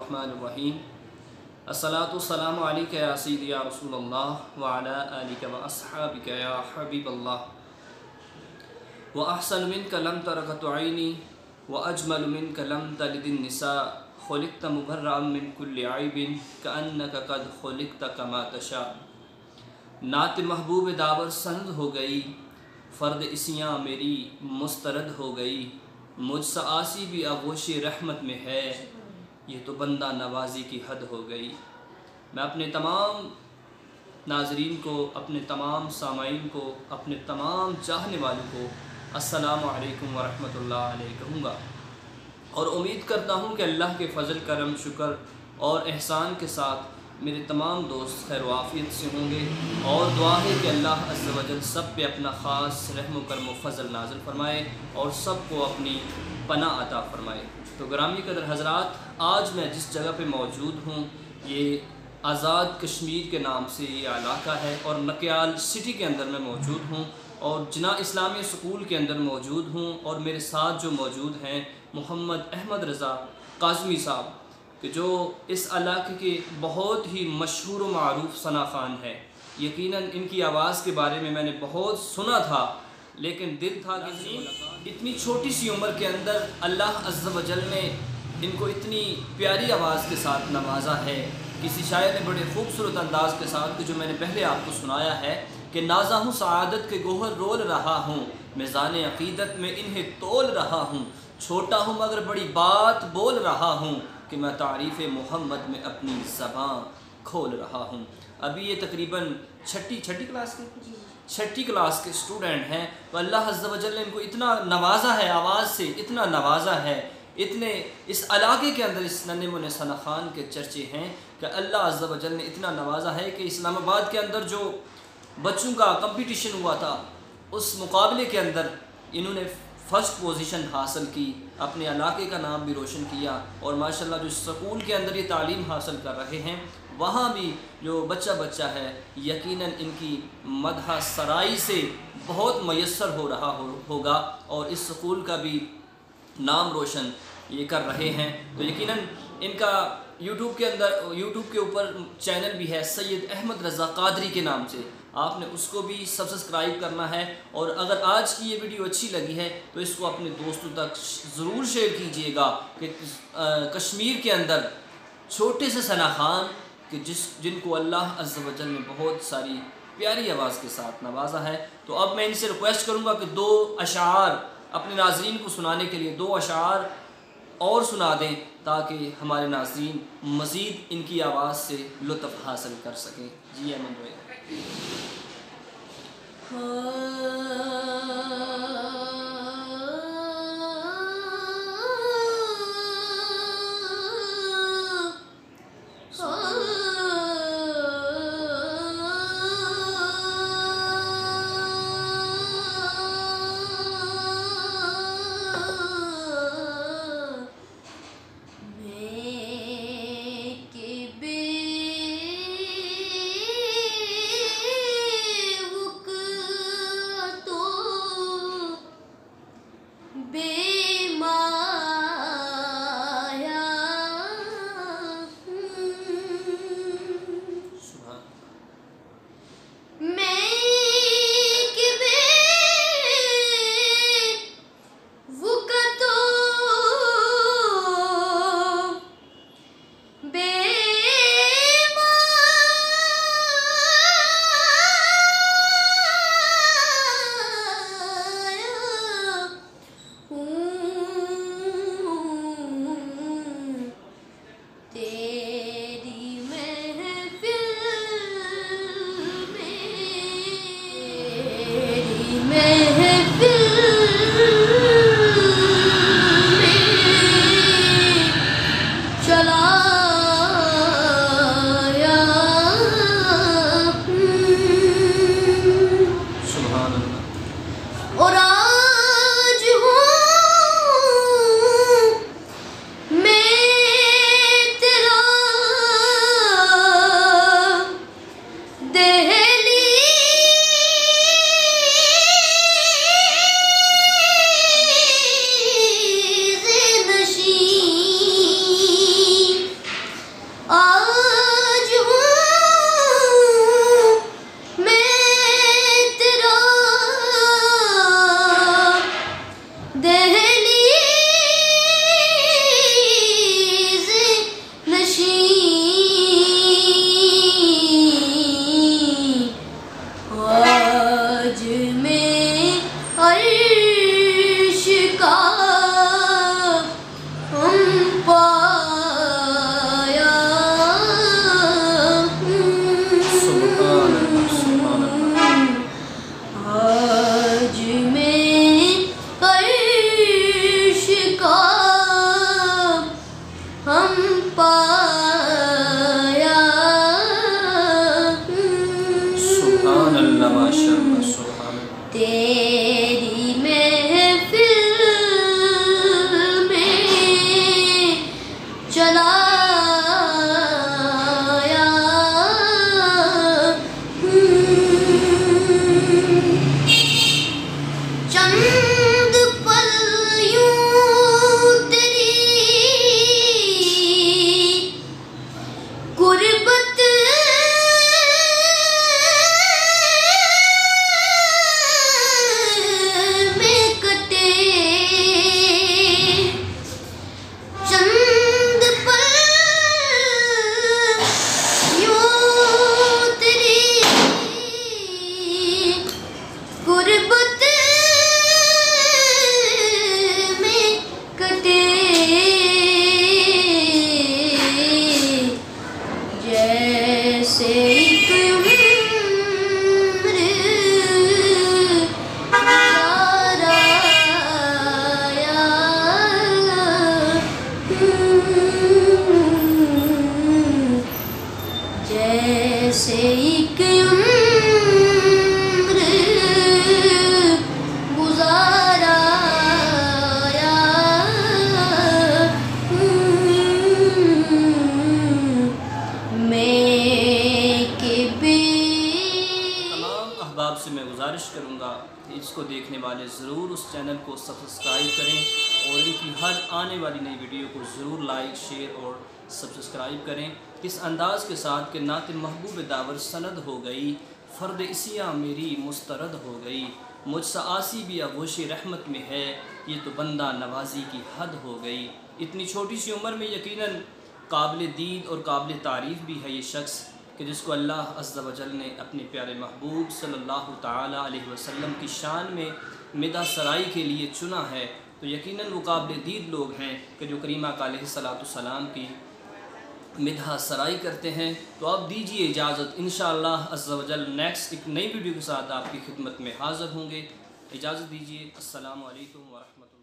बिस्मिल्लाहिर्रहमानिर्रहीम। अस्सलातु वस्सलामु अलैका या सय्यदी या रसूलल्लाह व अला आलिका व अस्हाबिका या हबीबल्लाह व अहसनु मिनका लम तरकतु ऐनी व अजमलु मिनका लम तलिदिन निसा खुलिक़्ता मुबर्रअन मिन कुल्लि ऐबिन कअन्नका क़द खुलिक़्ता कमा तशा। नात महबूब दावर संद हो गई, फ़र्द इसियाँ मेरी मुस्तरद हो गई। मुझसे आसी भी आगोशी रहमत में है, ये तो बंदा नवाजी की हद हो गई। मैं अपने तमाम नाज़रीन को, अपने तमाम सामाईन को, अपने तमाम चाहने वालों को अस्सलामु अलैकुम व रहमतुल्लाहि अलैहि कहूँगा और उम्मीद करता हूँ कि अल्लाह के फ़ज़ल, करम, शुक्र और एहसान के साथ मेरे तमाम दोस्त खैर वाफ़ियत से होंगे। और दुआ है कि अल्लाह अज़्ज़ व जल सब पे अपना ख़ास रहम करम फ़ज़ल नाज़िल फ़रमाए और सब को अपनी पनाह अता फ़रमाए। तो ग्रामी कदर हज़रात, आज मैं जिस जगह पे मौजूद हूँ ये आज़ाद कश्मीर के नाम से ये इलाका है और नक्याल सिटी के अंदर मैं मौजूद हूँ और जिना इस्लामी स्कूल के अंदर मौजूद हूँ। और मेरे साथ जो मौजूद हैं मोहम्मद अहमद रज़ा काज़मी साहब, कि जो इस इलाके के बहुत ही मशहूर व मारूफ सना ख़ान है। यकीनन इनकी आवाज़ के बारे में मैंने बहुत सुना था, लेकिन दिल था कि इतनी छोटी सी उम्र के अंदर अल्लाह अज़्ज़ व जल ने इनको इतनी प्यारी आवाज़ के साथ नवाजा है। किसी शायर ने बड़े खूबसूरत अंदाज़ के साथ, कि जो मैंने पहले आपको सुनाया है, कि नाज़ा हूँ सआदत के गोहर रोल रहा हूँ, मिज़ान अक़ीदत में इन्हें तोल रहा हूँ। छोटा हूँ मगर बड़ी बात बोल रहा हूँ, कि मैं तारीफ़ मोहम्मद में अपनी ज़बान खोल रहा हूँ। अभी ये तकरीबन छठी क्लास के स्टूडेंट हैं। तो अल्लाह अज़्ज़ व जल ने इनको इतना नवाजा है, आवाज़ से इतना नवाजा है, इतने इस इलाके के अंदर इस नन्हे मुन्ने सना ख़ान के चर्चे हैं कि अल्लाह अज़्ज़ व जल ने इतना नवाजा है कि इस्लामाबाद के अंदर जो बच्चों का कंपटीशन हुआ था उस मुकाबले के अंदर इन्होंने फ़र्स्ट पोजीशन हासिल की, अपने इलाके का नाम भी रोशन किया। और माशाल्लाह जो स्कूल के अंदर ये तालीम हासिल कर रहे हैं वहाँ भी जो बच्चा है यकीनन इनकी मदह सराई से बहुत मयस्सर हो रहा होगा और इस स्कूल का भी नाम रोशन ये कर रहे हैं। तो यकीनन इनका यूट्यूब के ऊपर चैनल भी है सैयद अहमद रज़ा कादरी के नाम से, आपने उसको भी सब्सक्राइब करना है। और अगर आज की ये वीडियो अच्छी लगी है तो इसको अपने दोस्तों तक ज़रूर शेयर कीजिएगा कि कश्मीर के अंदर छोटे से सना ख़ान कि जिनको अल्लाह अज़्ज़ व जल ने बहुत सारी प्यारी आवाज़ के साथ नवाजा है। तो अब मैं इनसे रिक्वेस्ट करूँगा कि 2 अशार अपने नाज़रीन को सुनाने के लिए 2 अशार और सुना दें ताकि हमारे नाज़रीन मज़ीद इनकी आवाज़ से लुत्फ़ हासिल कर सकें। जी अमन भाई। तो पाया। सुभान अल्लाह, माशाअल्लाह, सुभान। तेरी महफिल में चला से मैं गुजारिश करूँगा कि इसको देखने वाले ज़रूर उस चैनल को सब्सक्राइब करें और इनकी हर आने वाली नई वीडियो को ज़रूर लाइक, शेयर और सब्सक्राइब करें। इस अंदाज़ के साथ कि नात महबूब दावर सनद हो गई, फ़र्द इसिया मेरी मुस्तरद हो गई, मुझसे आसी भी अगोश रहमत में है, ये तो बंदा नवाजी की हद हो गई। इतनी छोटी सी उम्र में यकीनन काबिल दीद और काबिल तारीफ़ भी है ये शख्स कि जिसको अल्लाह अज़्ज़ा वजल ने अपने प्यारे महबूब सल्लल्लाहु ताला अलैहि वसल्लम की शान में मिदा सराई के लिए चुना है। तो यकीनन वो काबिल दीद लोग हैं कि जो करीमा का अलैहिस्सलाम की मिदा सराई करते हैं। तो अब दीजिए इजाज़त, इंशाअल्लाह अज़्ज़ा वजल नेक्स्ट एक नई वीडियो के साथ आपकी खिदमत में हाज़िर होंगे। इजाज़त दीजिए। अस्सलामु अलैकुम व रहमतुल्लाह।